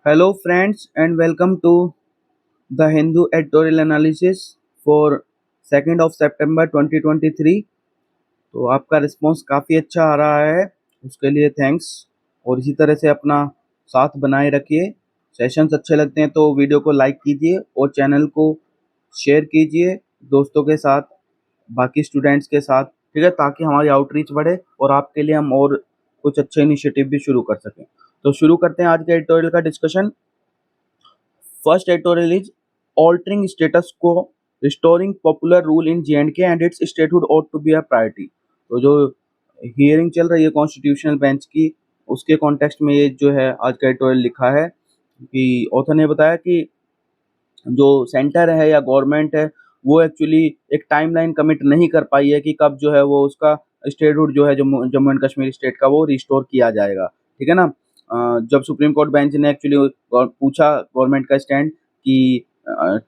Hello, friends, and welcome to the Hindu editorial analysis for 2nd of September 2023। तो आपका response काफ़ी अच्छा आ रहा है, उसके लिए थैंक्स। और इसी तरह से अपना साथ बनाए रखिए। सेशंस अच्छे लगते हैं तो वीडियो को लाइक कीजिए और चैनल को शेयर कीजिए दोस्तों के साथ, बाकी स्टूडेंट्स के साथ, ठीक है, ताकि हमारी आउटरीच बढ़े और आपके लिए हम और कुछ अच्छे इनिशिएटिव भी शुरू कर सकें। तो शुरू करते हैं आज के एडिटोरियल का discussion. First editorial is altering status quo, restoring popular rule in J&K and its statehood ought to be a priority। तो जो हियरिंग चल रही है कॉन्स्टिट्यूशनल बेंच की, उसके कॉन्टेक्स्ट में ये जो है आज का एडिटोरियल लिखा है कि ऑथर ने बताया कि जो सेंटर है या गवर्नमेंट है वो एक्चुअली एक टाइमलाइन कमिट नहीं कर पाई है कि कब जो है वो उसका स्टेटहुड जो है जम्मू जम्मू एंड कश्मीर स्टेट का वो रिस्टोर किया जाएगा, ठीक है ना। जब सुप्रीम कोर्ट बेंच ने एक्चुअली पूछा गवर्नमेंट का स्टैंड कि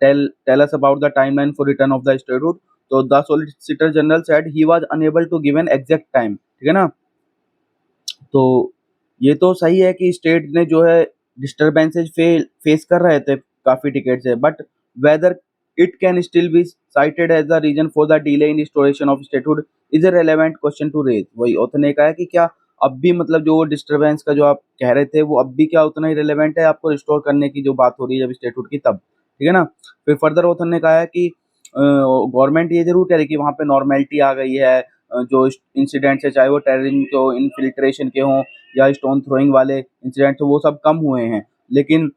tell tell us about the timeline for return of the statehood, तो the Solicitor General said he was unable to give an exact time, ठीक है ना। तो ये तो सही है कि स्टेट ने जो है डिस्टर्बेंसेज फेस कर रहे थे काफी टिकेट से, but whether it can still be cited as the reason for the delay in restoration of statehood is a relevant question to raise. वही ऑथर ने कहा है कि क्या अब भी मतलब जो डिस्टर्बेंस का जो आप कह रहे थे वो अब भी क्या उतना ही रेलेवेंट है आपको रिस्टोर करने की जो बात हो रही है जब स्टेटहुड की तब, ठीक है ना। फिर फर्दर ऑथर ने कहा है कि गवर्नमेंट ये जरूर कह रही है कि वहाँ पे नॉर्मेलिटी आ गई है। जो इंसिडेंट्स है चाहे वो टेररिज्म के हो, इन्फिल्ट्रेशन के हों या स्टोन थ्रोइंग वाले इंसिडेंट्स वो सब कम हुए हैं, लेकिन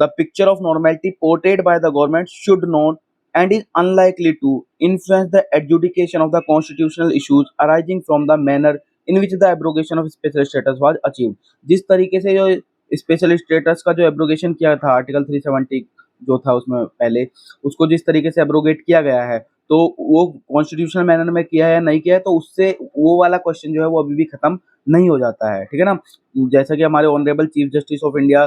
the picture of normality portrayed by the government should not and is unlikely to influence the adjudication of the constitutional issues arising from the manner in which the abrogation of special status was achieved। जिस तरीके से जो special status का जो abrogation किया था article 370 जो था उसमें पहले, उसको जिस तरीके से एब्रोगेट किया गया है तो वो कॉन्स्टिट्यूशनल मैनर में किया है या नहीं किया है, तो उससे वो वाला क्वेश्चन जो है वो अभी भी खत्म नहीं हो जाता है, ठीक है ना। जैसा कि हमारे honourable Chief Justice of India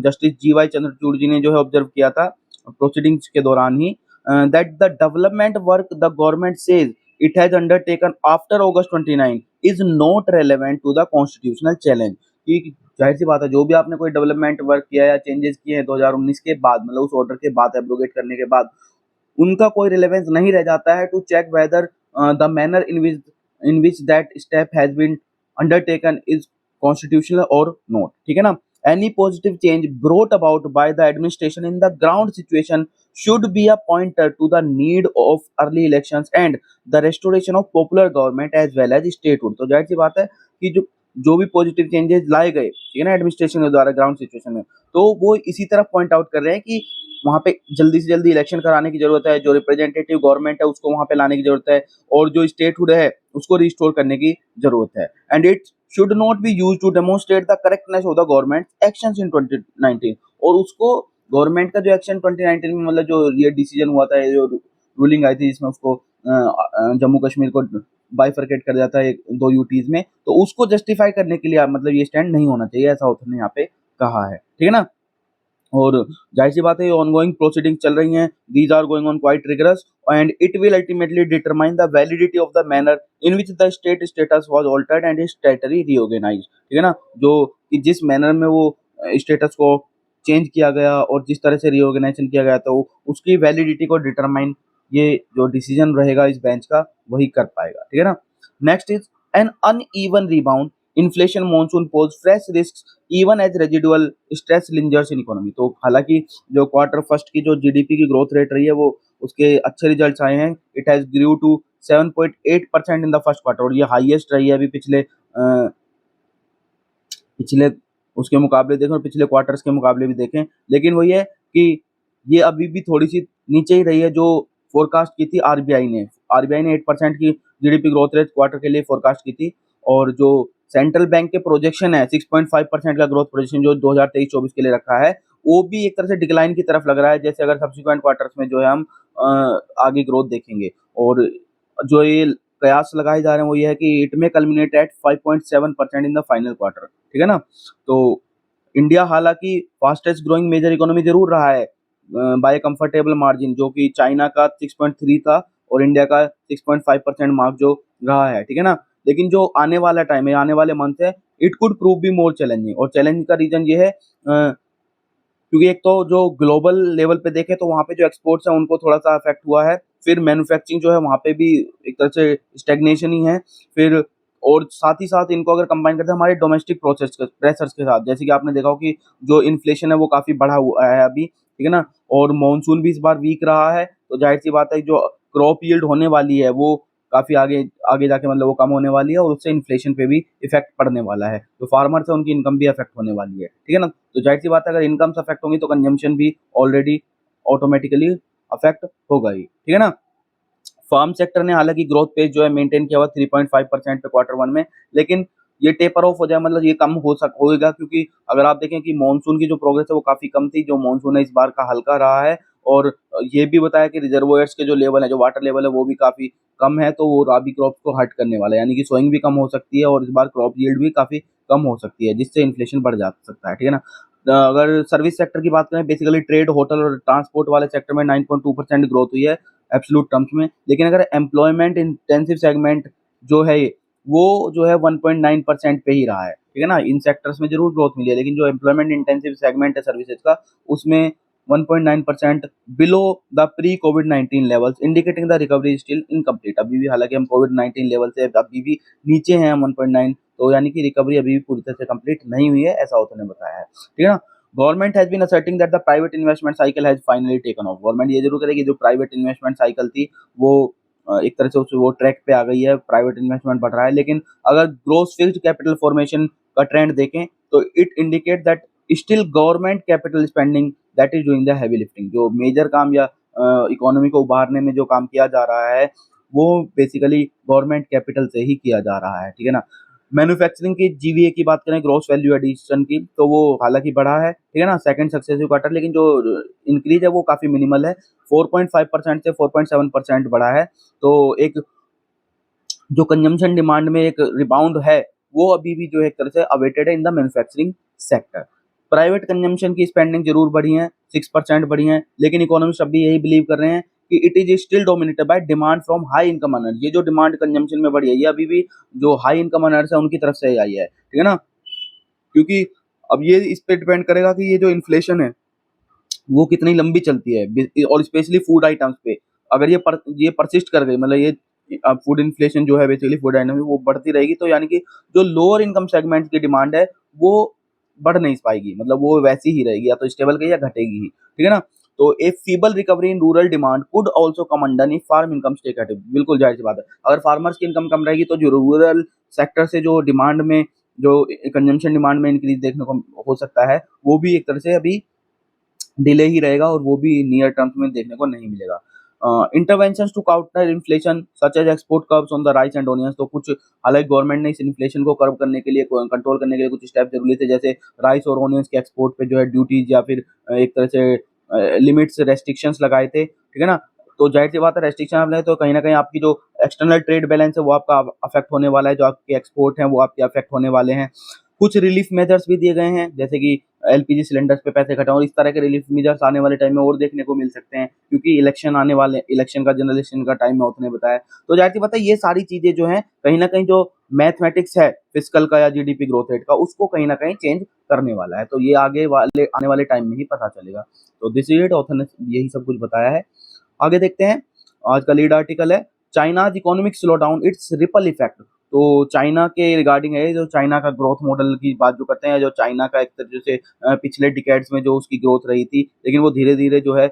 Justice G Y Chandrachud ji ने जो है ऑब्जर्व किया था प्रोसीडिंग्स के दौरान ही, that the development work the government says it has undertaken after August 29 is not relevant to the constitutional challenge। कि जाहिर सी बात है जो भी आपने कोई डेवलपमेंट वर्क किया या चेंजेस किए हैं 2019 के बाद, मतलब उस ऑर्डर के बाद एब्रोगेट करने के बाद, उनका कोई रिलेवेंस नहीं रह जाता है to check whether the manner in which that step has been undertaken is constitutional और नॉट, ठीक है ना। Any positive change brought about by the administration in the ground situation should be a pointer to the need of early elections and the restoration of popular government as well as statehood। तो जाहिर सी बात है कि जो जो भी positive changes लाए गए, ठीक है ना, एडमिनिस्ट्रेशन के द्वारा ग्राउंड सिचुएशन में, तो वो इसी तरफ पॉइंट आउट कर रहे हैं कि वहाँ पे जल्दी से जल्दी इलेक्शन कराने की जरूरत है, जो रिप्रेजेंटेटिव गवर्नमेंट है उसको वहाँ पे लाने की जरूरत है, और जो स्टेटहुड है उसको रिस्टोर करने की जरूरत है। And it should not be use to demonstrate the correctness of the government actions in 2019। और उसको गवर्नमेंट का जो एक्शन 2019 में मतलब जो ये डिसीजन हुआ था, जो रूलिंग आई थी जिसमें उसको जम्मू कश्मीर को बाइफरकेट कर जाता है दो यूटीज में, तो उसको जस्टिफाई करने के लिए मतलब ये स्टैंड नहीं होना चाहिए, ऐसा ऑथर ने यहाँ पे कहा है, ठीक है ना। और जाहिर सी बात है ऑनगोइंग प्रोसीडिंग चल रही हैं, these are going on quite rigorous and it will ultimately determine the validity of the manner in which the state status was altered and is territory reorganised, ठीक है ना। जो कि जिस मैनर में वो स्टेटस को चेंज किया गया और जिस तरह से रीऑर्गेनाइजेशन किया गया तो उसकी वैलिडिटी को डिटरमाइन ये जो डिसीजन रहेगा इस बेंच का वही कर पाएगा, ठीक है ना। Next is an uneven rebound inflation monsoon pose fresh risk even as residual stress lingers in economy. तो हालांकि जो क्वार्टर फर्स्ट की जो जीडीपी की ग्रोथ रेट रही है वो उसके अच्छे रिजल्ट्स आए हैं। It has grew to 7.8% in the first quarter, और ये हाईएस्ट रही है अभी पिछले पिछले उसके मुकाबले देखें और पिछले क्वार्टर्स के मुकाबले भी देखें, लेकिन वही है कि ये अभी भी थोड़ी सी नीचे ही रही है जो फोरकास्ट की थी आरबीआई ने 8% की जीडीपी ग्रोथ रेट क्वार्टर के लिए फोरकास्ट की थी, और जो सेंट्रल बैंक के प्रोजेक्शन है 6.5% का ग्रोथ प्रोजेक्शन जो 2023-24 के लिए रखा है वो भी एक तरह से डिक्लाइन की तरफ लग रहा है, जैसे अगर सब्सिक्वेंट क्वार्टर्स में जो है हम आगे ग्रोथ देखेंगे। और जो ये कयास लगाए जा रहे हैं वो ये है कि it may culminate at 5.7% in the final quarter, ठीक है ना। तो इंडिया हालांकि फास्टेस्ट ग्रोइंग मेजर इकोनॉमी जरूर रहा है बाय कंफर्टेबल मार्जिन, जो कि चाइना का 6.3 था और इंडिया का 6.5% मार्क जो रहा है, ठीक है ना। लेकिन जो आने वाला टाइम है, आने वाले मंथ है, it could prove be more challenging, और चैलेंज का रीजन ये है क्योंकि एक तो जो ग्लोबल लेवल पे देखें तो वहाँ पे जो एक्सपोर्ट्स हैं उनको थोड़ा-सा अफ़ेक्ट हुआ है। फिर मैन्युफैक्चरिंग जो है वहाँ पे भी एक तरह से स्टैग्नेशन ही है। फिर और साथ ही साथ इनको अगर कंबाइन करते हैं हमारे डोमेस्टिक प्रेशर्स के साथ, जैसे कि आपने देखा हो कि जो इन्फ्लेशन है वो काफ़ी बढ़ा हुआ है अभी, ठीक है ना? और मानसून भी इस बार वीक रहा है, तो ज़ाहिर-सी बात है जो क्रॉप यील्ड होने वाली है वो काफ़ी आगे आगे जाके मतलब वो कम होने वाली है और उससे इन्फ्लेशन पे भी इफ़ेक्ट पड़ने वाला है। जो फार्मर्स हैं उनकी इनकम भी अफ़ेक्ट होने वाली है, ठीक है ना? तो ज़ाहिर-सी बात है अगर इनकम्स अफ़ेक्ट होंगी तो कंजम्पशन भी ऑलरेडी ऑटोमैटिकली अफ़ेक्ट होगा ही, ठीक है ना? फार्म सेक्टर ने हालाँकि ग्रोथ पेस जो है मेंटेन किया हुआ 3.5% पे क्वार्टर 1 में, लेकिन ये टेपर ऑफ हो जाए मतलब ये कम होएगा क्योंकि अगर आप देखें कि मानसून की जो प्रोग्रेस है वो काफ़ी कम थी, जो मानसून है इस बार का हल्का रहा है और ये भी बताया कि रिजर्वोयर्स के जो लेवल है, जो वाटर लेवल है वो भी काफ़ी कम है, तो वो राबी क्रॉप्स को हर्ट करने वाला है, यानी कि सोइंग भी कम हो सकती है और इस बार क्रॉप यील्ड भी काफ़ी कम हो सकती है, जिससे इन्फ्लेशन बढ़ जा सकता है, ठीक है ना? अगर सर्विस सेक्टर की बात करें बेसिकली ट्रेड, होटल और ट्रांसपोर्ट वाले सेक्टर में 9.2% ग्रोथ हुई है एब्सोल्यूट टर्म्स में, लेकिन अगर एम्प्लॉयमेंट इंटेंसिव सेगमेंट जो है वो जो है 1.9% पे ही रहा है, ठीक है ना? इन सेक्टर्स में ज़रूर ग्रोथ मिली है, लेकिन जो एम्प्लॉयमेंट इंटेंसिव सेगमेंट है सर्विसेज का, उसमें 1.9% below the pre covid levels indicating the recovery is still incomplete. अभी भी हालाँकि हम कोविड-19 लेवल से अभी भी नीचे हैं 1.9, तो यानी कि रिकवरी अभी भी पूरी तरह से कंप्लीट नहीं हुई है, ऐसा उन्होंने बताया है, ठीक है ना? Government has been asserting that the private investment cycle has finally taken off. Government ये ज़रूर करेगी जो प्राइवेट इन्वेस्टमेंट साइकिल थी वो एक तरह से वो ट्रैक पे आ गई है, प्राइवेट इन्वेस्टमेंट बढ़ रहा है, लेकिन अगर ग्रॉस फिक्स्ड कैपिटल फॉर्मेशन का ट्रेंड देखें तो it indicate that still government capital spending that is doing the heavy lifting. जो मेजर काम या इकोनॉमी को उभारने में जो काम किया जा रहा है वो बेसिकली गवर्नमेंट कैपिटल से ही किया जा रहा है, ठीक है ना? मैन्युफैक्चरिंग की जीवीए की बात करें ग्रॉस वैल्यू एडिशन की तो वो हालाँकि बढ़ा है, ठीक है ना? सेकंड सक्सेसिव क्वार्टर, लेकिन जो इंक्रीज़ है वो काफ़ी मिनिमल है, 4.5% से 4.7% बढ़ा है। तो एक जो कंजम्पशन डिमांड में एक रिबाउंड है, वो अभी भी जो है एक तरह से अवेटेड है in the manufacturing sector. Private consumption की स्पेंडिंग ज़रूर बढ़ी है, 6% बढ़ी है, लेकिन इकोनॉमिस्ट अभी यही बिलीव कर रहे हैं कि it is still dominated by demand from high income earners. ये जो डिमांड कंजम्पशन में बढ़ी है, ये अभी भी जो हाई इनकम अर्नर्स है उनकी तरफ से ही आई है, ठीक है ना? क्योंकि अब ये इस पे डिपेंड करेगा कि ये जो इन्फ्लेशन है वो कितनी लंबी चलती है और स्पेशली फूड आइटम्स पे। अगर ये परसिस्ट कर गई मतलब ये फूड इन्फ्लेशन जो है बेसिकली फूड आइटम में वो बढ़ती रहेगी तो यानी कि जो लोअर इनकम सेगमेंट की डिमांड है वो बढ़ नहीं पाएगी, मतलब वो वैसी ही रहेगी, या तो स्टेबल कही या घटेगी ही, ठीक है ना? तो a feeble recovery in rural demand could also come under if farm income stay cut. बिल्कुल जाहिर-सी बात है। अगर फार्मर्स की इनकम कम रहेगी तो जो रूरल सेक्टर से जो डिमांड में जो कंजम्पशन डिमांड में इंक्रीज़ देखने को हो सकता है, वो भी एक तरह से अभी डिले ही रहेगा और वो भी नियर टर्म्स में देखने को नहीं मिलेगा। Interventions to counter inflation such as export curbs on the rice and onions. तो कुछ हालांकि गवर्नमेंट ने इस इन्फ्लेशन को कर्व करने के लिए कंट्रोल करने के लिए कुछ स्टेप जरूरी थे, जैसे राइस और ओनियंस के एक्सपोर्ट पे जो है ड्यूटीज या फिर एक तरह से लिमिट्स रेस्ट्रिक्शंस लगाए थे, ठीक है ना? तो जाहिर सी बात है रेस्ट्रिक्शन आप लें तो कहीं ना कहीं आपकी जो एक्सटर्नल ट्रेड बैलेंस है वो आपका अफेक्ट होने वाला है, जो आपके एक्सपोर्ट हैं वो आपके अफेक्ट होने वाले हैं। कुछ रिलीफ मेजर्स भी दिए गए हैं, जैसे कि एलपीजी सिलेंडर्स पे पैसे कटा और इस तरह के रिलीफ मेजर्स आने वाले टाइम में और देखने को मिल सकते हैं, क्योंकि इलेक्शन का जनरल इलेक्शन का टाइम है उतने बताया। तो जाहिर सी बात है ये सारी चीजें जो हैं कहीं ना कहीं जो मैथमेटिक्स है फिस्कल का या जीडीपी ग्रोथ रेट का उसको कहीं ना कहीं चेंज करने वाला है, तो ये आने वाले टाइम में ही पता चलेगा। तो दिस इज इट, ऑथर ने यही सब कुछ बताया है। आगे देखते हैं, आज का लीड आर्टिकल है China's economic slow down it's ripple effect. तो चाइना के रिगार्डिंग है, जो चाइना का ग्रोथ मॉडल की बात जो करते हैं, जो चाइना का एक तरह से पिछले डिकेड्स में जो उसकी ग्रोथ रही थी लेकिन वो धीरे धीरे जो है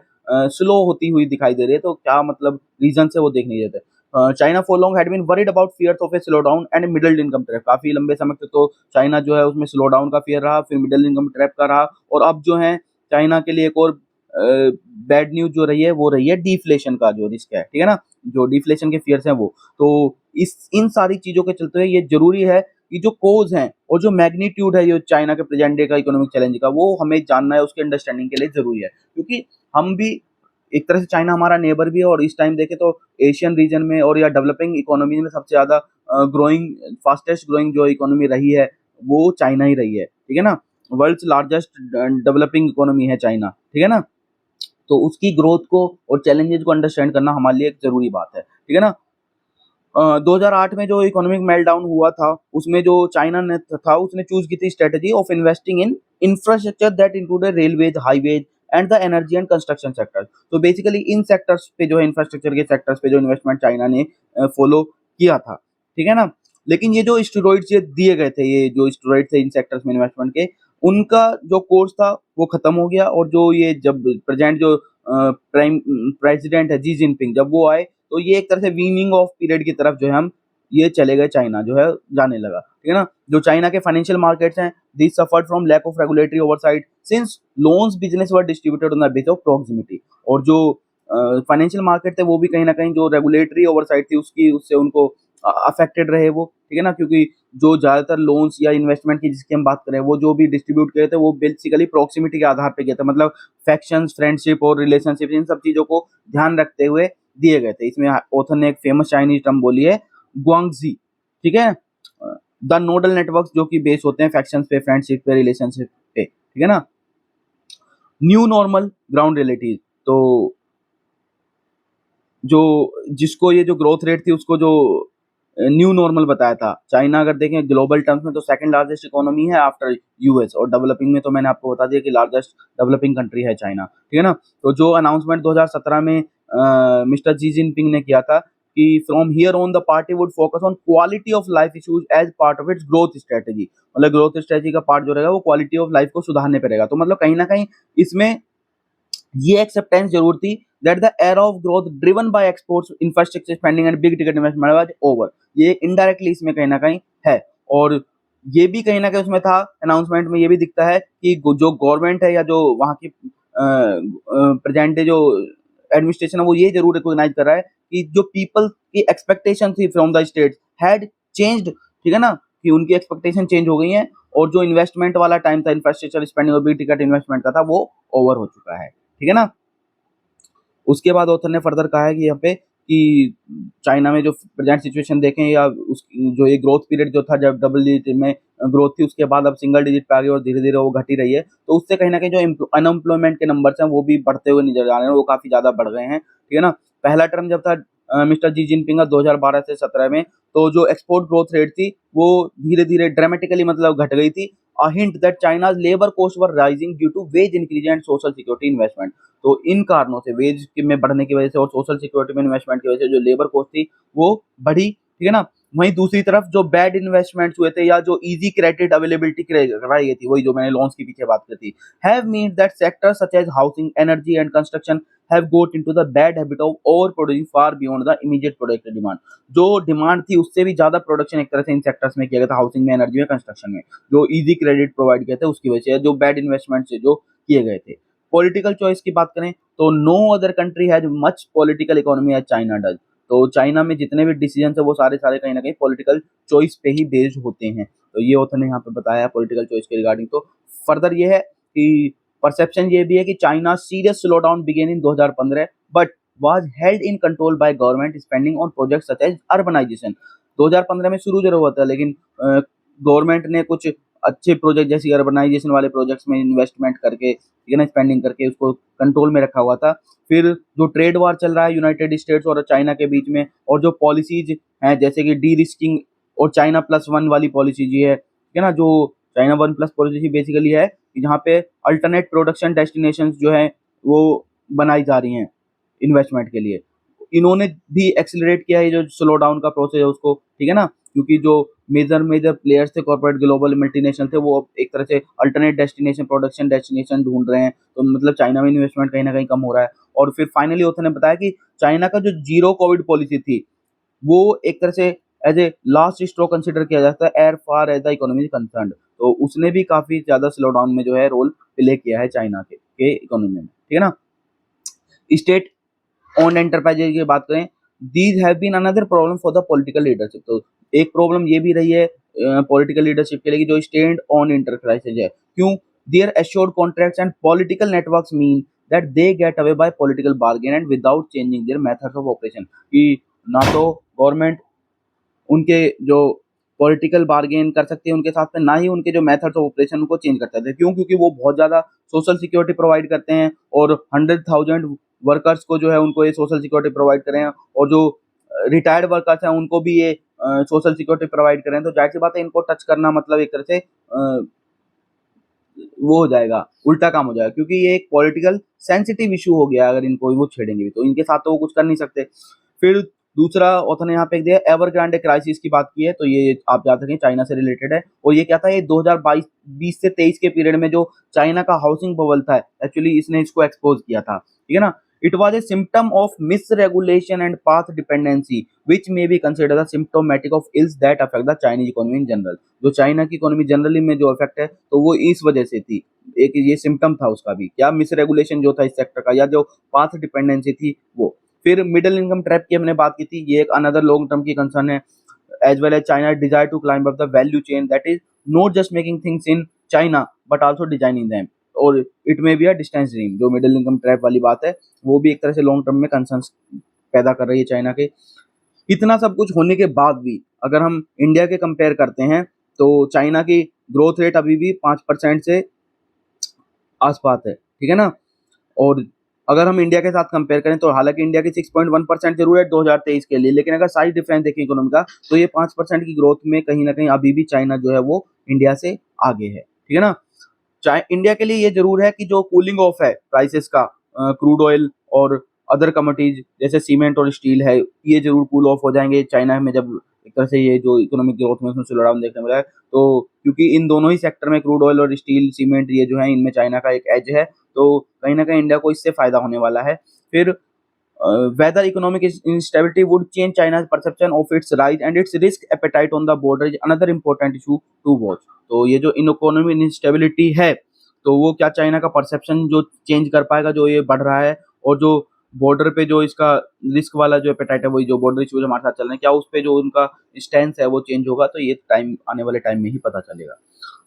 स्लो होती हुई दिखाई दे रही है, तो क्या मतलब रीजन है वो देख नहीं देते। China for long had been worried about fears of a slow down and middle income trap. काफी लंबे समय तक तो चाइना जो है उसमें स्लो डाउन का फियर रहा, फिर मिडिल इनकम ट्रैप का रहा, और अब जो है चाइना के लिए एक और बैड न्यूज जो रही है वो रही है डिफ्लेशन का जो रिस्क है, ठीक है ना? जो डिफ्लेशन के फियर्स हैं वो, तो इस इन सारी चीजों के चलते हुए ये जरूरी है कि जो कोज हैं और जो मैग्नीट्यूड है जो चाइना के प्रेजेंट डे का इकोनॉमिक चैलेंज का वो हमें जानना है, उसके अंडरस्टैंडिंग के लिए जरूरी है, क्योंकि हम भी एक तरह से चाइना हमारा नेबर भी है और इस टाइम देखें तो एशियन रीजन में और या डेवलपिंग इकोनॉमी में सबसे ज्यादा ग्रोइंग फास्टेस्ट ग्रोइंग जो इकोनॉमी रही है वो चाइना ही रही है, ठीक है ना? वर्ल्ड्स लार्जेस्ट डेवलपिंग इकोनॉमी है चाइना, ठीक है ना? तो उसकी ग्रोथ को और चैलेंजेस को अंडरस्टैंड करना हमारे लिए एक जरूरी बात है, ठीक है ना? 2008 में जो इकोनॉमिक मेल्टडाउन हुआ था, उसमें जो चाइना ने था, उसने चूज की थी strategy of investing in infrastructure that included railways, highways and the energy and construction sector. तो बेसिकली इन सेक्टर्स पे जो है, इंफ्रास्ट्रक्चर के सेक्टर्स पे जो इन्वेस्टमेंट चाइना ने फॉलो किया था, ठीक है ना। लेकिन ये जो स्टेरॉइड्स ये दिए गए थे, ये जो स्टेरॉइड थे इन सेक्टर्स में इन्वेस्टमेंट के, उनका जो कोर्स था वो खत्म हो गया। और जो ये जब प्रेजेंट जो प्राइम प्रेसिडेंट है जी जिनपिंग, जब वो आए, तो ये एक तरह से वीनिंग ऑफ पीरियड की तरफ जो है हम ये चले गए, चाइना जो है जाने लगा, ठीक है ना। जो चाइना के फाइनेंशियल मार्केट्स हैं, this suffered from lack of regulatory oversight since loans business were distributed on the base of proximity. और जो फाइनेंशियल मार्केट थे वो भी कहीं ना कहीं जो रेगुलेटरी ओवरसाइट थी उसकी, उससे उनको अफेक्टेड रहे वो, ठीक है ना। क्योंकि जो ज्यादातर लोन्स या इन्वेस्टमेंट की जिसकी हम बात करें, वो जो भी डिस्ट्रीब्यूट किए थे वो बेसिकली प्रॉक्सिमिटी के आधार पे किए थे, मतलब फैक्शंस, फ्रेंडशिप और रिलेशनशिप, इन सब चीजों को ध्यान रखते हुए दिए गए थे। इसमें ऑथर ने एक फेमस चाइनीज टर्म बोली है, गुआंगजी, ठीक है। द नोडल नेटवर्क्स जो कि बेस होते हैं फैक्शंस पे, फ्रेंडशिप पे, रिलेशनशिप पे, ठीक है ना। न्यू नॉर्मल ग्राउंड रियलिटी, तो जो जिसको ये जो ग्रोथ रेट थी उसको जो न्यू नॉर्मल बताया था। चाइना अगर देखें ग्लोबल टर्म्स में तो सेकंड लार्जेस्ट इकोनॉमी है आफ्टर यूएस, और डेवलपिंग में तो मैंने आपको बता दिया कि लार्जेस्ट डेवलपिंग कंट्री है चाइना, ठीक है ना। तो जो अनाउंसमेंट 2017 में मिस्टर जी जिनपिंग ने किया था कि from here on the party would focus on quality of life issues as part of its growth strategy, मतलब ग्रोथ स्ट्रेटेजी का पार्ट जो रहेगा वो क्वालिटी ऑफ लाइफ को सुधारने पे रहेगा। तो मतलब कहीं ना कहीं इसमें ये एक्सेप्टेंस जरूर थी that the era of growth driven by exports, infrastructure spending and big ticket investment was over. ये इनडायरेक्टली इसमें कहीं ना कहीं है। और ये भी कहीं ना कहीं उसमें था, अनाउंसमेंट में ये भी दिखता है कि जो गवर्नमेंट है या जो वहाँ की प्रेजेंट जो एडमिनिस्ट्रेशन है, वो ये जरूर रिकॉग्नाइज कर रहा है कि जो पीपल की एक्सपेक्टेशन थी from the state had changed, ठीक है ना, कि उनकी एक्सपेक्टेशन चेंज हो गई है। और जो इन्वेस्टमेंट वाला टाइम था इंफ्रास्ट्रक्चर स्पेंडिंग और बिग टिकट इन्वेस्टमेंट का था, वो ओवर हो चुका है, ठीक है ना। उसके बाद ऑथर ने फर्दर कहा है कि यहाँ पे कि चाइना में जो प्रेजेंट सिचुएशन देखें, या उस जो ये ग्रोथ पीरियड जो था जब डबल डिजिट में ग्रोथ थी, उसके बाद अब सिंगल डिजिट पे आ गई और धीरे धीरे वो घटी रही है। तो उससे कहीं ना कहीं जो अनएम्प्लॉयमेंट के नंबर्स हैं वो भी बढ़ते हुए नजर आ रहे हैं, वो काफी ज्यादा बढ़ गए हैं, ठीक है ना। पहला टर्म जब था मिस्टर जी जिनपिंग का 2012 से 17 में, तो जो एक्सपोर्ट ग्रोथ रेट थी वो धीरे धीरे ड्रामेटिकली मतलब घट गई थी। A hint that China's labor costs were rising due to wage increase and social security investment। तो इन कारणों से, वेज में बढ़ने की वजह से और सोशल सिक्योरिटी में इन्वेस्टमेंट की वजह से जो लेबर कॉस्ट थी वो बढ़ी, ठीक है ना। वहीं दूसरी तरफ जो बैड इन्वेस्टमेंट्स हुए थे या जो इजी क्रेडिट अवेलेबिलिटी कराई गई थी, वही जो मैंने लोन्स के पीछे बात की थी, have mean that sectors such as housing, energy and construction have got into the bad habit of over producing far beyond the immediate product demand. जो डिमांड थी उससे भी ज्यादा प्रोडक्शन एक तरह से इन सेक्टर्स में किया गया था, हाउसिंग में, एनर्जी में, कंस्ट्रक्शन में, जो इजी क्रेडिट प्रोवाइड किए थे उसकी वजह से, जो बैड इन्वेस्टमेंट से जो किए गए थे। पॉलिटिकल चॉइस की बात करें तो no other country has much political economy as China does. तो चाइना में जितने भी डिसीजन है वो सारे सारे कहीं ना कहीं पॉलिटिकल चॉइस पे ही बेस्ड होते हैं। तो ये ऑथर ने यहाँ पे बताया पॉलिटिकल चॉइस के रिगार्डिंग। तो फर्दर ये है कि परसेप्शन ये भी है कि China serious slow down began in 2015 but was held in control by government spending on project such as urbanisation. 2015 में शुरू जरूर हुआ था, लेकिन गवर्नमेंट ने कुछ अच्छे प्रोजेक्ट जैसे अर्बनाइजेशन वाले प्रोजेक्ट्स में इन्वेस्टमेंट करके, ठीक है ना, स्पेंडिंग करके उसको कंट्रोल में रखा हुआ था। फिर जो ट्रेड वार चल रहा है यूनाइटेड स्टेट्स और चाइना के बीच में, और जो पॉलिसीज हैं जैसे कि डी रिस्किंग और चाइना प्लस वन वाली पॉलिसी जी है, ठीक है ना, जो China one plus policy basically है कि जहाँ पे अल्टरनेट प्रोडक्शन डेस्टिनेशन जो है वो बनाई जा रही हैं इन्वेस्टमेंट के लिए। इन्होंने भी एक्सेलरेट किया है जो स्लो डाउन का प्रोसेस है उसको, ठीक है ना, क्योंकि जो मेजर मेजर प्लेयर्स थे, कॉर्पोरेट ग्लोबल मल्टीनेशनल थे, वो एक तरह से अल्टरनेट डेस्टिनेशन, प्रोडक्शन डेस्टिनेशन ढूंढ रहे हैं। तो मतलब चाइना में इन्वेस्टमेंट कहीं ना कहीं कम हो रहा है। और फिर फाइनली ऑथर ने बताया कि चाइना का जो जीरो कोविड पॉलिसी थी वो एक तरह से as a last straw consider किया जाता है air far as the economy concern. तो उसने भी काफी ज्यादा स्लो डाउन में जो है रोल प्ले किया है चाइना के इकोनॉमी में, ठीक है ना। स्टेट ओन एंटरप्राइजेज की बात करें, these have been another problem for the political leadership. तो एक प्रॉब्लम ये भी रही है पॉलिटिकल लीडरशिप के लिए कि जो स्टेट ओन एंटरप्राइजेज है, क्यों, their assured contracts and political networks mean that they get away by political bargain and without changing their methods of operation. कि ना तो गवर्नमेंट उनके जो पॉलिटिकल बार्गेन कर सकते हैं उनके साथ में, ना ही उनके जो मेथड्स ऑफ ऑपरेशन उनको चेंज कर सकते हैं। क्यों? क्योंकि वो बहुत ज़्यादा सोशल सिक्योरिटी प्रोवाइड करते हैं और 100,000 वर्कर्स को जो है उनको ये सोशल सिक्योरिटी प्रोवाइड कर रहे हैं। और जो रिटायर्ड वर्कर्स हैं उनको भी ये सोशल सिक्योरिटी प्रोवाइड करें, तो जाहिर सी बात है इनको टच करना मतलब एक तरह से वो हो जाएगा, उल्टा काम हो जाएगा, क्योंकि ये एक पॉलिटिकल सेंसिटिव इशू हो गया। अगर इनको वो छेड़ेंगे भी तो इनके साथ तो वो कुछ कर नहीं सकते। फिर दूसरा ऑथर ने यहाँ पे दिया एवरग्रांडे क्राइसिस की बात की है, तो ये आप याद रखें चाइना से रिलेटेड है। और ये क्या था, ये 2022 से 23 के पीरियड में जो चाइना का हाउसिंग बबल था, एक्चुअली इसने इसको एक्सपोज किया था, ठीक है ना। It was a symptom of miss regulation and path dependency which may be consider symptomatic of ills that affect the Chinese economy in general. जो चाइना की इकोनॉमी जनरली में जो इफेक्ट है तो वो इस वजह से थी। एक ये सिम्टम था उसका भी, क्या मिस रेगुलेशन जो था इस सेक्टर का, या जो पाथ डिपेंडेंसी थी वो। फिर मिडिल इनकम ट्रैप की हमने बात की थी, ये एक अनदर लॉन्ग टर्म की कंसर्न है। As well as China desire to climb up the value chain, that is not just making things in China but also designing them, और it may be a distance dream. जो middle income trap वाली बात है वो भी एक तरह से लॉन्ग टर्म में कंसर्न पैदा कर रही है चाइना के। इतना सब कुछ होने के बाद भी अगर हम इंडिया के कंपेयर करते हैं तो चाइना की ग्रोथ रेट अभी भी 5% से आसपास है, ठीक है ना। और अगर हम इंडिया के साथ कंपेयर करें तो हालांकि इंडिया की 6.1% जरूर है 2023 के लिए, लेकिन अगर साइज डिफरेंस देखें इकोनॉमी का तो ये 5% की ग्रोथ में कहीं ना कहीं अभी भी चाइना जो है वो इंडिया से आगे है, ठीक है ना। इंडिया के लिए ये जरूर है कि जो कूलिंग ऑफ है प्राइसेस का, क्रूड ऑयल और अदर कमोडिटीज जैसे सीमेंट और स्टील है, ये जरूर कूल ऑफ हो जाएंगे चाइना में, जब एक तरह से ये जो इकोनॉमिक ग्रोथ में उसमें स्लोडाउन देखने मिला है। तो क्योंकि इन दोनों ही सेक्टर में क्रूड ऑयल और स्टील सीमेंट ये जो है इनमें चाइना का एक एज है, तो कहीं ना कहीं इंडिया को इससे फायदा होने वाला है। फिर whether economic instability would change China's perception of its rise and its risk appetite on the border is another important issue to watch। तो ये जो इकोनॉमिक इंस्टेबिलिटी है तो वो क्या चाइना का परसेप्शन जो चेंज कर पाएगा, जो ये बढ़ रहा है, और जो बॉर्डर पे जो इसका रिस्क वाला जो एपेटाइट है, वही जो बॉर्डर इशू हमारे साथ चल रहे हैं, क्या उस पे जो उनका स्टैंड है वो चेंज होगा, तो ये टाइम आने वाले टाइम में ही पता चलेगा।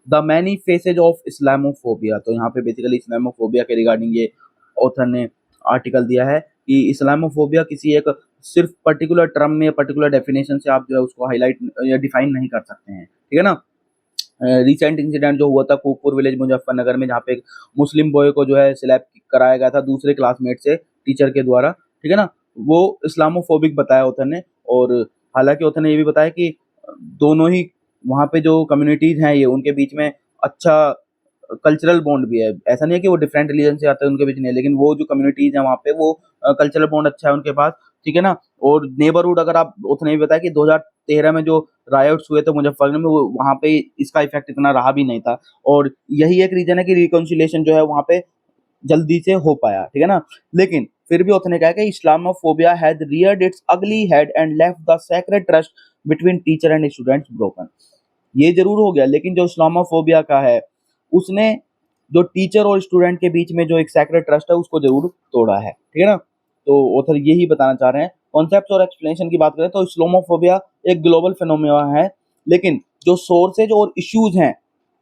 The many faces of Islamophobia, तो यहाँ पे बेसिकली इस्लामोफोबिया के रिगार्डिंग ये ऑथर ने आर्टिकल दिया है कि इस्लामोफोबिया किसी एक सिर्फ पर्टिकुलर टर्म में या पर्टिकुलर डेफिनेशन से आप जो है उसको हाईलाइट या डिफाइन नहीं कर सकते हैं, ठीक है ना। रिसेंट इंसिडेंट जो हुआ था कुकपुर विलेज मुजफ्फरनगर में, जहाँ पे एक मुस्लिम बॉय को जो है स्लैप कराया गया था दूसरे क्लासमेट से टीचर के द्वारा, ठीक है ना, वो इस्लामोफोबिक बताया ऑथर ने। और हालांकि ऑथर ने ये भी बताया कि दोनों ही वहाँ पे जो कम्युनिटीज हैं ये उनके बीच में अच्छा कल्चरल बॉन्ड भी है। ऐसा नहीं है कि वो डिफरेंट रिलीजन से आते हैं उनके बीच नहीं है, लेकिन वो जो कम्युनिटीज हैं वहाँ पे वो कल्चरल बॉन्ड अच्छा है उनके पास, ठीक है ना। और नेबरहुड अगर आप उतने भी बताया कि 2013 में जो रायोट्स हुए थे मुजफ्फरनगर में, वो वहाँ पे इसका इफेक्ट इतना रहा भी नहीं था, और यही एक रीजन है कि रिकॉन्सिलिएशन जो है वहाँ पे जल्दी से हो पाया, ठीक है ना। लेकिन फिर भी उसने कहा कि इस्लामोफोबिया हैज रियर्ड इट्स अगली head and left the sacred trust between teacher and students broken. ये जरूर हो गया, लेकिन जो इस्लामोफोबिया का है उसने जो टीचर और स्टूडेंट के बीच में जो एक सैक्रेड ट्रस्ट है उसको जरूर तोड़ा है, ठीक है ना। तो ऑथर यही बताना चाह रहे हैं। कॉन्सेप्ट और एक्सप्लेनेशन की बात करें तो इस्लामोफोबिया एक ग्लोबल फिनोमेना है, लेकिन जो सोर्सेज और इश्यूज हैं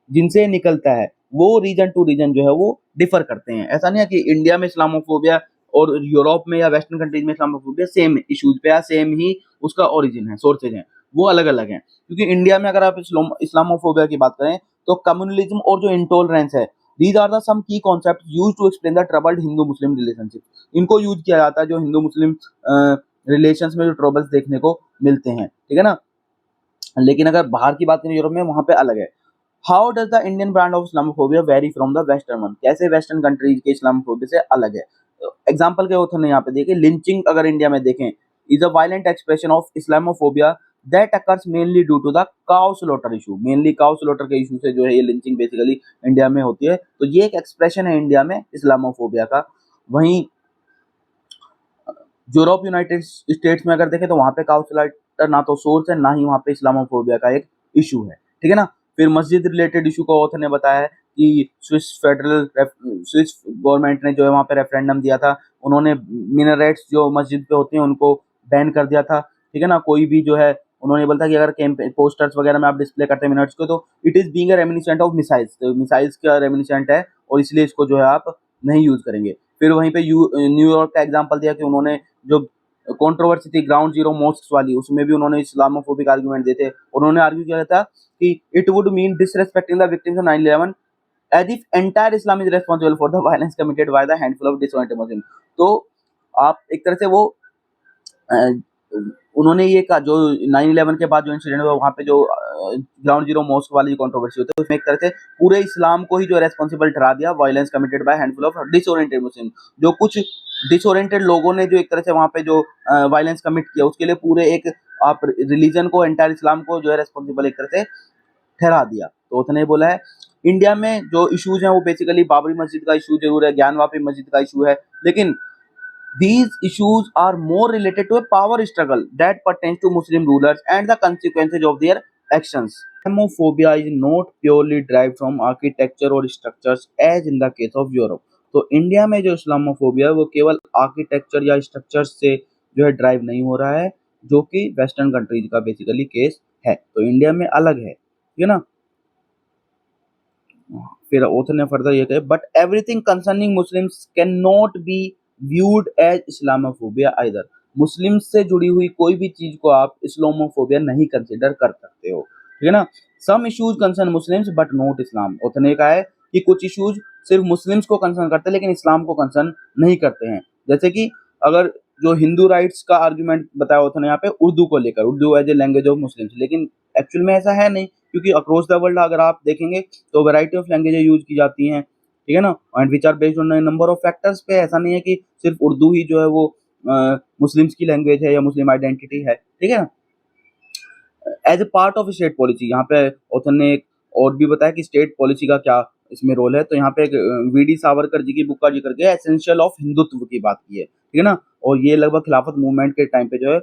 जिनसे निकलता है वो रीजन टू रीजन जो है वो डिफर करते हैं। ऐसा नहीं है कि इंडिया में इस्लामोफोबिया और यूरोप में या वेस्टर्न कंट्रीज में इस्लामोफोबिया सेम इश्यूज पे या सेम ही उसका ओरिजिन है, सोर्सेज हैं, वो अलग अलग हैं। क्योंकि इंडिया में अगर आप इस्लामोफोबिया की बात करें तो कम्युनलिज्म और जो इंटॉलरेंस है, these are the some key concept use to explain the troubled Hindu Muslim relationship. इनको यूज किया जाता है जो हिंदू मुस्लिम रिलेशंस में जो ट्रबल्स देखने को मिलते हैं, ठीक है ना। लेकिन अगर बाहर की बात करें यूरोप में, वहां पे अलग है। How does the Indian brand of Islamophobia very from the western one, कैसे वेस्टर्न कंट्रीज के इस्लामोफोबिया से अलग है। एग्जाम्पल के ऑथर ने यहाँ पे देखे, लिंचिंग अगर इंडिया में देखें is a violent expression of Islamophobia that occurs mainly due to the cow slaughter issue. Mainly cow slaughter के इशू से जो है ये लिंचिंग बेसिकली इंडिया में होती है, तो ये एक एक्सप्रेशन है इंडिया में इस्लामोफोबिया का। वहीं यूरोप यूनाइटेड स्टेट्स में अगर देखें तो वहां पे काउ स्लॉटर ना तो सोर्स है ना ही वहां पे इस्लामोफोबिया का एक इशू है, ठीक है ना। फिर मस्जिद रिलेटेड इशू को ऑथर ने बताया है कि स्विस गवर्नमेंट ने जो है वहाँ पे रेफरेंडम दिया था, उन्होंने मिनरेट्स जो मस्जिद पे होती हैं उनको बैन कर दिया था, ठीक है ना। कोई भी जो है उन्होंने बोला था कि अगर कैंपेन पोस्टर्स वगैरह में आप डिस्प्ले करते हैं मिनट्स को तो it is being a reminiscent of missiles, तो मिसाइल्स का रेमिनिसेंट है और इसलिए इसको जो है आप नहीं यूज करेंगे। फिर वहीं पे न्यूयॉर्क का एग्जांपल दिया कि उन्होंने जो कंट्रोवर्सी थी ग्राउंड जीरो मॉस्क वाली, उसमें भी उन्होंने इस्लामोफोबिक आर्गुमेंट दिए थे। उन्होंने आर्ग्यू किया था कि it would mean disrespecting the victims of 9/11 as if entire Islam is responsible for the violence committed by the handful of dishonest Muslim. तो आप एक तरह से वो उन्होंने ये कहा, जो 9/11 के बाद जो इंसिडेंट हुआ वहाँ पे जो ग्राउंड जीरो मॉस्क वाली कंट्रोवर्सी होती है, उसमें एक तरह से पूरे इस्लाम को ही जो रेस्पॉन्सिबल ठहरा दिया, violence committed by handful of disoriented Muslim. जो कुछ डिसओरिएंटेड लोगों ने जो एक तरह से वहाँ पे जो वायलेंस कमिट किया, उसके लिए पूरे एक आप रिलीजन को, एंटायर इस्लाम को जो है रेस्पॉन्सिबल एक तरह से ठहरा दिया। तो उसने बोला है इंडिया में जो इश्यूज हैं वो बेसिकली बाबरी मस्जिद का इशू जरूर है, ज्ञानवापी मस्जिद का इशू है, लेकिन these issues are more related to a power struggle that pertains to Muslim rulers and the consequences of their actions. Islamophobia is not purely derived from architecture or structures as in the case of Europe. तो India में जो Islamophobia है वो केवल architecture या structure से जो है ड्राइव नहीं हो रहा है, जो कि वेस्टर्न कंट्रीज का बेसिकली केस है। तो इंडिया में अलग है, ठीक है ना। फिर ऑथर ने फर्दर ये कहा, but everything concerning Muslims can not be viewed as Islamophobia either. Muslim से जुड़ी हुई कोई भी चीज को आप इस्लामोफोबिया नहीं कंसिडर कर सकते हो, ठीक है ना। Some issues concern Muslims but not Islam. Author ने कहा है कि कुछ इश्यूज सिर्फ मुस्लिम्स को कंसर्न करते हैं लेकिन इस्लाम को कंसर्न नहीं करते हैं। जैसे कि अगर जो हिंदू राइट्स का आर्ग्यूमेंट बताया होता है यहाँ पे उर्दू को लेकर, Urdu as a language of Muslims, लेकिन एक्चुअल में ऐसा है नहीं, क्योंकि अक्रॉस द वर्ल्ड अगर आप देखेंगे तो वैरायटी ऑफ लैंग्वेजेस यूज की जाती हैं, ठीक है ना, and which are based on number of factors पे। ऐसा नहीं है कि सिर्फ उर्दू ही जो है वो मुस्लिम्स की लैंग्वेज है या मुस्लिम आइडेंटिटी है, ठीक है ना। As a part of state policy, यहाँ पे ऑथर ने एक और भी बताया कि स्टेट पॉलिसी का क्या इसमें रोल है। तो यहाँ पे वीडी सावरकर जी की बुक का जिक्र किया, एसेंशियल ऑफ हिंदुत्व की बात की है, ठीक है ना। और ये लगभग खिलाफत मूवमेंट के टाइम पे जो है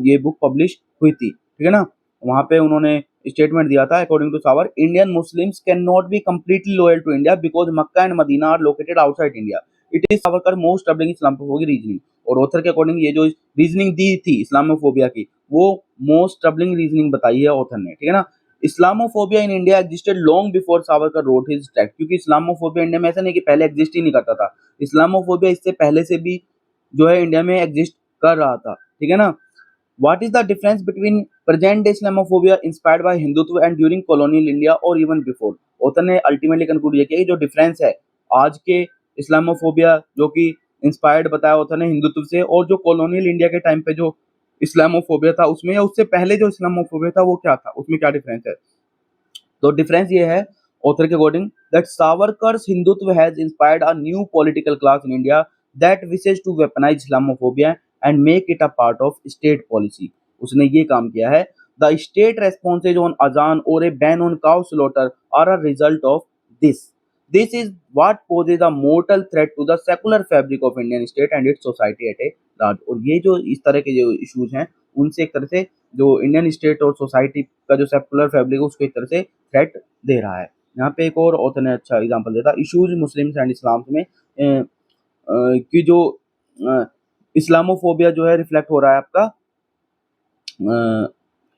ये बुक पब्लिश हुई थी, ठीक है ना। वहाँ पे उन्होंने स्टेटमेंट दिया था, according to Savar, Indian Muslims can not be completely loyal to India because Mecca and Medina are located outside India. It is Savarkar most troubling Islamophobic reasoning. और ऑथर के अकॉर्डिंग ये जो रीजनिंग दी थी इस्लामोफोबिया की, वो मोस्ट ट्रबलिंग रीजनिंग बताई है author ने, ठीक है ना। Islamophobia in India existed long before Savarkar road his text. क्योंकि इस्लामोफोबिया इंडिया में ऐसा नहीं कि पहले एग्जिस्ट ही नहीं करता था, इस्लामोफोबिया इससे पहले से भी जो है इंडिया में एग्जिस्ट कर रहा था, ठीक है ना। What is the difference between present day Islamophobia inspired by Hindutva and during colonial India or even before? Author ने अल्टीमेटली कंक्लूड किया कि जो डिफरेंस है आज के इस्लामोफोबिया जो कि इंस्पायर्ड बताया ऑथर ने हिंदुत्व से, और जो कॉलोनियल इंडिया के टाइम पे जो इस्लामोफोबिया था उसमें, या उससे पहले जो इस्लामोफोबिया था वो क्या था, उसमें क्या डिफरेंस है। तो डिफरेंस ये है ऑथर के according that Savarkar's Hindutva has inspired a new political class in India that wishes to weaponise Islamophobia and make it a part of state policy. उसने ये काम किया है। The state responses on azaan और a ban on cow slaughter are a result of this. This is what poses a mortal threat to the secular fabric of Indian state and its society at a large. और ये जो इस तरह के जो issues हैं उनसे एक तरह से जो इंडियन स्टेट और सोसाइटी का जो सेकुलर फैब्रिक है उसको एक तरह से थ्रेट दे रहा है। यहाँ पे एक और ऑथर ने अच्छा एग्जांपल दिया था, इश्यूज मुस्लिम्स एंड इस्लाम में कि जो इस्लामोफोबिया जो है रिफ्लेक्ट हो रहा है आपका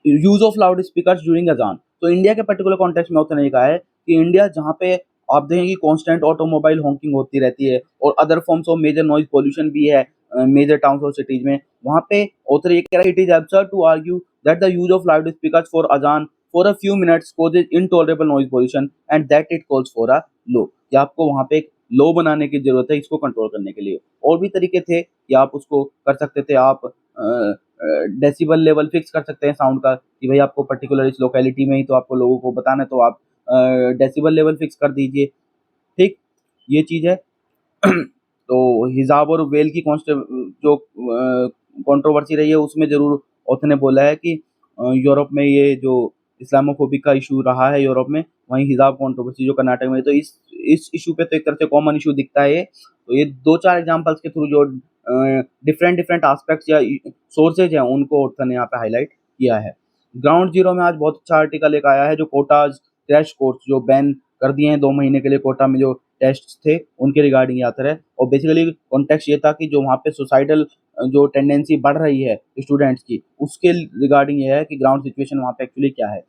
use of loud speakers during अजान। तो इंडिया के पर्टिकुलर कॉन्टेक्स्ट में ऑथर ने कहा है कि इंडिया जहाँ पे आप देखेंगे कि कांस्टेंट ऑटोमोबाइल हॉकिंग होती रहती है और other forms of major noise pollution भी है मेजर टाउन्स और सिटीज में, वहाँ पे ऑथर ये कह रहा है it is absurd to argue that the use of loud speakers for azaan for a few minutes causes intolerable noise pollution and that it calls for a law. कि आपको वहाँ पे एक लो बनाने की जरूरत है इसको कंट्रोल करने के लिए। और भी तरीके थे कि आप उसको कर सकते थे, आप डेसिबल लेवल फिक्स कर सकते हैं साउंड का, कि भाई आपको पर्टिकुलर इस लोकेलिटी में ही तो आपको लोगों को बताना है तो आप डेसिबल लेवल फिक्स कर दीजिए, ठीक, ये चीज़ है। तो हिजाब और वेल की जो कंट्रोवर्सी रही है उसमें जरूर ऑथर ने बोला है कि यूरोप में ये जो इस्लामोफोबिक का इशू रहा है यूरोप में, वहीं हिजाब कंट्रोवर्सी जो कर्नाटक में, तो इस इशू पे तो एक तरह से कॉमन इशू दिखता है ये। तो ये दो चार एग्जांपल्स के थ्रू जो डिफरेंट डिफरेंट एस्पेक्ट्स या सोर्सेज हैं उनको ऑथर ने यहाँ पे हाईलाइट किया है। ग्राउंड जीरो में आज बहुत अच्छा आर्टिकल एक आया है जो कोटाज क्रैश कोर्स जो बैन कर दिए हैं 2 महीने के लिए कोटा में जो टेस्ट थे उनके रिगार्डिंग ये आता है। और बेसिकली कॉन्टेक्स्ट ये था कि जो वहाँ पे सुसाइडल जो टेंडेंसी बढ़ रही है स्टूडेंट्स की उसके रिगार्डिंग ये है कि ग्राउंड सिचुएशन वहाँ पे एक्चुअली क्या है।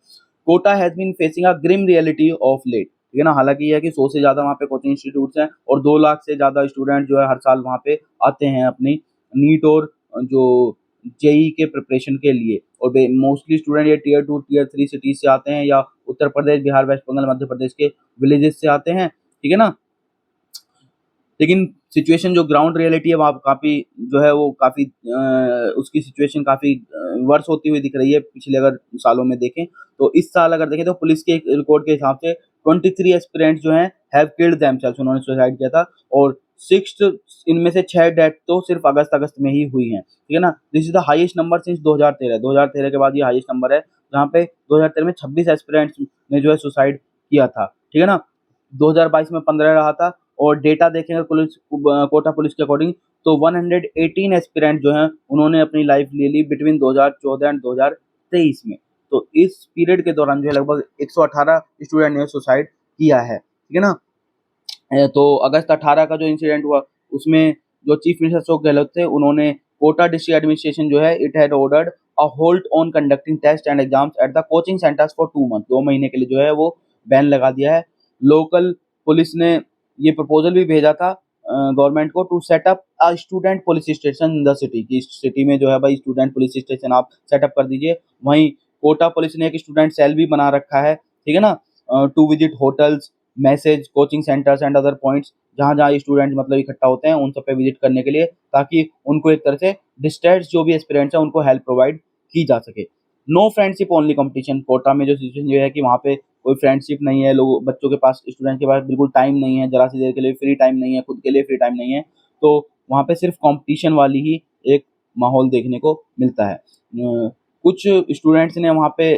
Kota has been facing a grim reality of late, ठीक है ना। हालांकि यह है कि 100 से ज़्यादा वहाँ पे कोचिंग इंस्टीट्यूट्स हैं और 2 लाख से ज़्यादा स्टूडेंट जो है हर साल वहाँ पे आते हैं अपनी नीट और जो जेई के प्रिपरेशन के लिए। और मोस्टली स्टूडेंट ये टियर 2 टियर 3 सिटीज से आते हैं या उत्तर प्रदेश बिहार वेस्ट बंगाल मध्य प्रदेश के विलेजेस से आते हैं, ठीक है ना। लेकिन सिचुएशन जो ग्राउंड रियलिटी है वहाँ काफ़ी जो है वो काफ़ी उसकी सिचुएशन काफ़ी वर्स होती हुई दिख रही है पिछले अगर सालों में देखें। तो इस साल अगर देखें तो पुलिस के एक रिकॉर्ड के हिसाब से 23 एस्पिरेंट्स जो हैं हैव किल्ड देमसेल्व्स, उन्होंने सुसाइड किया था और 6 इनमें से 6 डेथ तो सिर्फ अगस्त में ही हुई हैं, ठीक है ना? This is the highest number since 2013। 2013 के बाद ये हाईएस्ट नंबर है, जहाँ पे 2013 में 26 एस्पिरेंट्स ने जो है सुसाइड किया था, ठीक है ना? 2022 में 15 रहा था और डेटा देखेंगे कोटा पुलिस के अकॉर्डिंग तो 118 एस्पिरेंट जो हैं उन्होंने अपनी लाइफ ले ली बिटवीन 2014 एंड 2023 में। तो इस पीरियड के दौरान जो है लगभग 118 स्टूडेंट ने सुसाइड किया है, ठीक है ना? तो अगस्त 18 का जो इंसिडेंट हुआ उसमें जो चीफ मिनिस्टर अशोक गहलोत थे उन्होंने कोटा डिस्ट्रिक्ट एडमिनिस्ट्रेशन जो है it had ordered a hold on conducting test and exams at the coaching centres for 2 month, 2 महीने के लिए जो है वो बैन लगा दिया है। लोकल पुलिस ने ये प्रपोजल भी भेजा था गवर्नमेंट को to set up a student police station in the city, की सिटी में जो है भाई स्टूडेंट पुलिस स्टेशन आप सेटअप कर दीजिए। वहीं कोटा पुलिस ने एक स्टूडेंट सेल भी बना रखा है, ठीक है ना? To visit hotels, messes, coaching centres and other points जहाँ स्टूडेंट्स मतलब इकट्ठा होते हैं उन सब पे विजिट करने के लिए, ताकि उनको एक तरह से डिस्ट्रेस्ड जो भी एस्पिरेंट्स हैं उनको हेल्प प्रोवाइड की जा सके। No friendship only competition, Kota में जो सिचुएशन ये है कि वहाँ पे कोई फ्रेंडशिप नहीं है, लोग बच्चों के पास स्टूडेंट के पास बिल्कुल टाइम नहीं है, ज़रा सी देर के लिए फ्री टाइम नहीं है, खुद के लिए फ्री टाइम नहीं है, तो वहाँ पे सिर्फ कॉम्पिटिशन वाली ही एक माहौल देखने को मिलता है। कुछ स्टूडेंट्स ने वहाँ पे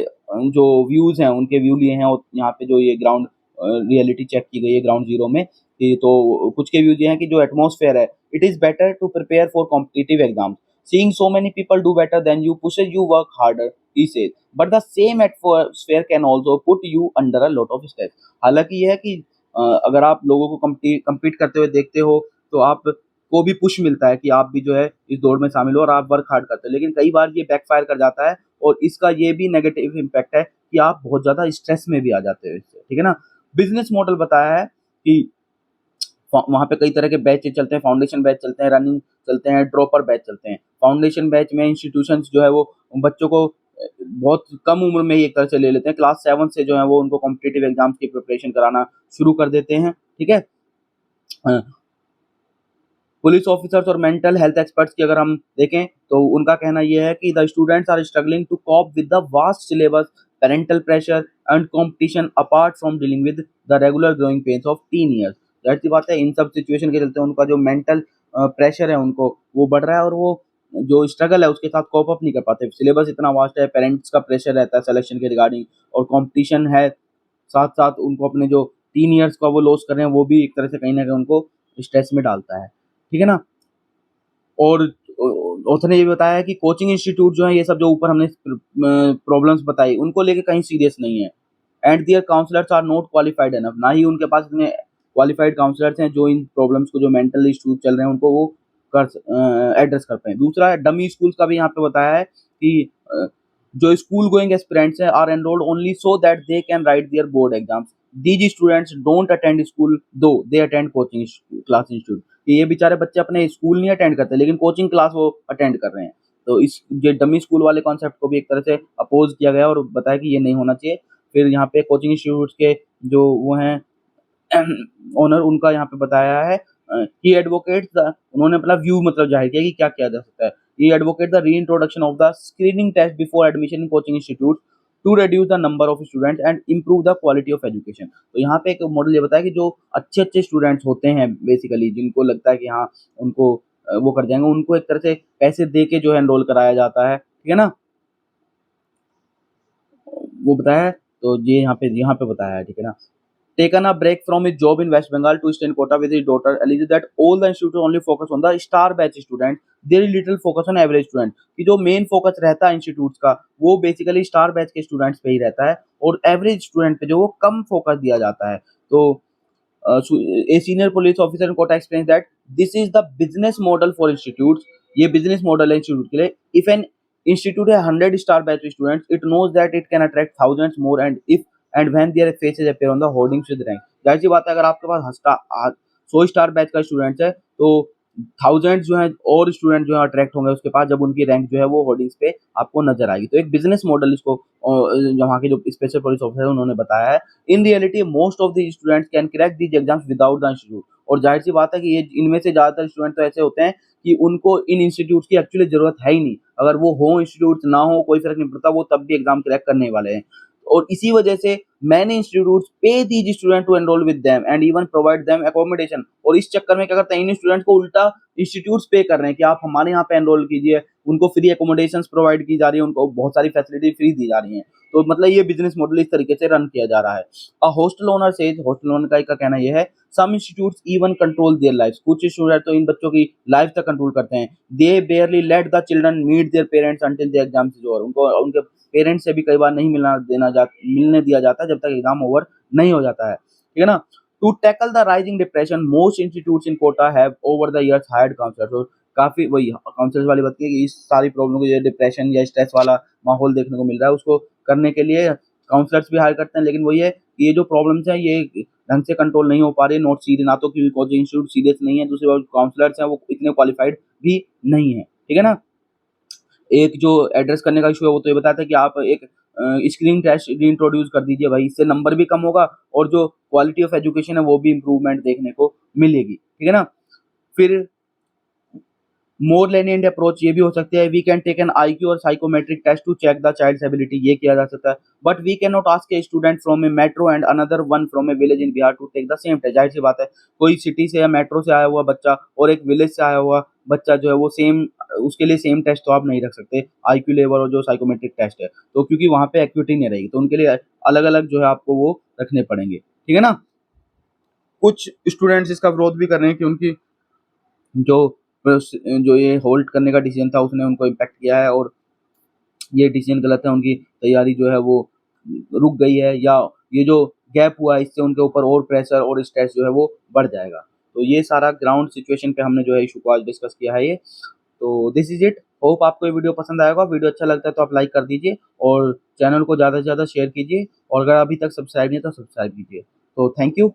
जो व्यूज़ हैं उनके व्यू लिए हैं और यहाँ पे जो ये ग्राउंड रियलिटी चेक की गई है ग्राउंड ज़ीरो में, कि तो कुछ के व्यूज़ ये हैं कि जो एटमॉस्फेयर है, it is better to prepare for competitive exams, seeing so many people do better than you pushes you work harder, he says, but the same atmosphere can also put you under a lot of stress. हालांकि ये है कि अगर आप लोगों को compete करते हुए देखते हो तो आप को भी पुश मिलता है कि आप भी जो है इस दौड़ में शामिल हो और आप वर्क हार्ड करते हो, लेकिन कई बार ये बैकफायर कर जाता है और इसका ये भी नेगेटिव इम्पैक्ट है कि आप बहुत ज़्यादा स्ट्रेस में भी आ जाते हो इससे, ठीक है ना? बिजनेस मॉडल बताया है कि वहाँ पे कई तरह के बैच चलते हैं, फाउंडेशन बैच चलते हैं, रनिंग चलते हैं, ड्रॉपर बैच चलते हैं। फाउंडेशन बैच में इंस्टीट्यूशंस जो है वो बच्चों को बहुत कम उम्र में ही एक तरह से ले लेते हैं, क्लास 7 से जो है वो उनको कॉम्पिटिटिव एग्जाम्स की प्रिपरेशन कराना शुरू कर देते हैं, ठीक है? अ, पुलिस ऑफिसर्स और मेंटल हेल्थ एक्सपर्ट्स की अगर हम देखें तो उनका कहना यह है कि the students are struggling to cope with the vast syllabus, parental pressure and competition apart from dealing with the regular growing pains of teen years. जाहिर सी बात है इन सब सिचुएशन के चलते उनका जो मेंटल प्रेशर है उनको वो बढ़ रहा है और वो जो स्ट्रगल है उसके साथ कॉप अप नहीं कर पाते। सिलेबस इतना वास्ट है, पेरेंट्स का प्रेशर रहता है सिलेक्शन के रिगार्डिंग और कंपटीशन है, साथ साथ उनको अपने जो टीन ईयर्स का वो लॉस कर रहे हैं वो भी एक तरह से कहीं ना कहीं उनको स्ट्रेस में डालता है, ठीक है ना? और ऑथर ने ये भी बताया है कि कोचिंग इंस्टीट्यूट जो है ये सब जो ऊपर हमने प्रॉब्लम्स बताई उनको लेके कहीं सीरियस नहीं है and their counsellors are not qualified enough, ना ही उनके पास इतने क्वालिफाइड काउंसलर्स हैं जो इन प्रॉब्लम्स को जो मेंटल इश्यूज चल रहे हैं उनको वो कर एड्रेस कर पाए। दूसरा डमी स्कूल्स का भी यहाँ पे बताया है कि जो स्कूल गोइंग एस्पिरेंट्स हैं are enrolled only so that they can write their board exams, these students don't attend school though they attend coaching class institute, कि ये बेचारे बच्चे अपने स्कूल नहीं अटेंड करते लेकिन कोचिंग क्लास वो अटेंड कर रहे हैं। तो इस ये डमी स्कूल वाले कॉन्सेप्ट को भी एक तरह से अपोज किया गया और बताया कि ये नहीं होना चाहिए। फिर यहाँ पे कोचिंग इंस्टीट्यूट्स के जो वो हैं ओनर उनका यहाँ पे बताया है कि एडवोकेट उन्होंने अपना व्यू मतलब जाहिर किया कि क्या किया जा सकता है। He advocate the reintroduction of the screening test before admission in coaching institute to reduce the number of students and improve the quality of education. तो यहाँ पे एक मॉडल ये बताया कि जो अच्छे अच्छे स्टूडेंट्स होते हैं बेसिकली जिनको लगता है कि हाँ उनको वो कर जाएंगे उनको एक तरह से पैसे दे के जो है एनरोल कराया जाता है, ठीक है ना? वो बताया है तो ये यहाँ पे बताया है, ठीक है ना? Taken a break from his job in West Bengal to stay in Kota with his daughter, alleges that all the institute only focus on the star batch student, very little focus on average student। कि जो main focus रहता है institute का वो basically star batch के students पे ही रहता है और एवरेज स्टूडेंट पे जो वो कम फोकस दिया जाता है। तो a senior police officer in Kota explains that this is the business model for institutes, ये बिजनेस मॉडल है इंस्टीट्यूट के लिए। इफ एन इंस्टीट्यूट है 100 star batch students it knows that it can attract thousands more and if and when their faces appear on the hoardings with rank. जाहिर सी बात है अगर आपके पास 100 स्टार बैच का स्टूडेंट्स है तो थाउजेंड जो है और स्टूडेंट जो है अट्रैक्ट होंगे उसके पास जब उनकी रैंक जो है वो होर्डिंग्स पे आपको नजर आएगी। तो एक बिजनेस मॉडल इसको वहाँ के जो स्पेशल पुलिस ऑफिसर उन्होंने बताया है। In reality most of the students can crack these exams without the institute, और जाहिर सी बात है कि ये इनमें से ज़्यादातर स्टूडेंट तो ऐसे होते हैं कि उनको इन इंस्टीट्यूट्स की एक्चुअली ज़रूरत है ही नहीं। अगर वो हो इंस्टीट्यूट्स ना हो कोई फ़र्क नहीं पड़ता, वो तब भी एग्ज़ाम क्रैक करने वाले हैं। और इसी वजह से many institutes pay these student to enrol with them and even provide them accommodation. और इस चक्कर में क्या करते हैं, इन स्टूडेंट्स को उल्टा इंस्टीट्यूट्स पे कर रहे हैं कि आप हमारे यहाँ पे एनरोल कीजिए। उनको फ्री अकोमोडेशंस प्रोवाइड की जा रही है, उनको बहुत सारी फैसिलिटी फ्री दी जा रही हैं। तो मतलब ये बिज़नेस मॉडल इस तरीके से रन किया जा रहा है। Hostel owner says, hostel owner का कहना ये है, some institutes even control their lives. कुछ स्टूडेंट तो इन बच्चों की लाइफ तक कंट्रोल करते हैं। They barely let the children meet their parents until the exams is over. उनको उनके पेरेंट्स से भी कई बार नहीं मिलने दिया जाता जब तक एग्जाम ओवर नहीं हो जाता है। ठीक है ना? To tackle the rising depression, most institutes in Kota have over the years hired counsellors. तो काफ़ी वही काउंसलर्स वाली बात की कि इस सारी प्रॉब्लम को, ये डिप्रेशन या स्ट्रेस वाला माहौल देखने को मिल रहा है, उसको करने के लिए काउंसलर्स भी हायर करते हैं। लेकिन वही है कि ये जो प्रॉब्लम्स हैं ये ढंग से कंट्रोल नहीं हो पा रही, नॉट सीरियस, ना तो क्योंकि कोचिंग इंस्टीट्यूट सीरियस नहीं है, दूसरी बात काउंसलर्स हैं वो इतने क्वालिफाइड भी नहीं है। ठीक है ना? एक जो एड्रेस करने का इशू है वो तो ये बताया था कि आप एक स्क्रीन टेस्ट इंट्रोड्यूस कर दीजिए भाई, इससे नंबर भी कम होगा और जो क्वालिटी ऑफ एजुकेशन है वो भी इम्प्रूवमेंट देखने को मिलेगी। ठीक है ना? फिर मोर lenient अप्रोच ये भी हो सकती है, we can take an IQ और psychometric test to check the child's ability, ये किया जा सकता है। But we can not ask a student from a metro and another one from a village in Bihar to take the same test. जाहिर सी बात है, कोई सिटी से या मेट्रो से आया हुआ बच्चा और एक विलेज से आया हुआ बच्चा जो है वो सेम, उसके लिए सेम टेस्ट तो आप नहीं रख सकते, आईक्यू लेवल और जो साइकोमेट्रिक टेस्ट है, तो क्योंकि वहाँ पे एक्यूटी नहीं रहेगी, तो उनके लिए अलग अलग जो है आपको वो रखने पड़ेंगे। ठीक है ना? कुछ स्टूडेंट्स इसका विरोध भी कर रहे हैं कि उनकी जो जो ये होल्ड करने का डिसीजन था उसने उनको इम्पैक्ट किया है और ये डिसीजन गलत है, उनकी तैयारी जो है वो रुक गई है, या ये जो गैप हुआ है इससे उनके ऊपर और प्रेशर और स्ट्रेस जो है वो बढ़ जाएगा। तो ये सारा ग्राउंड सिचुएशन पे हमने जो है इशू को आज डिस्कस किया है ये। तो दिस इज़ इट। होप आपको ये वीडियो पसंद आएगा। वीडियो अच्छा लगता है तो आप लाइक कर दीजिए और चैनल को ज़्यादा से ज़्यादा शेयर कीजिए और अगर अभी तक सब्सक्राइब नहीं है तो सब्सक्राइब कीजिए। तो थैंक यू।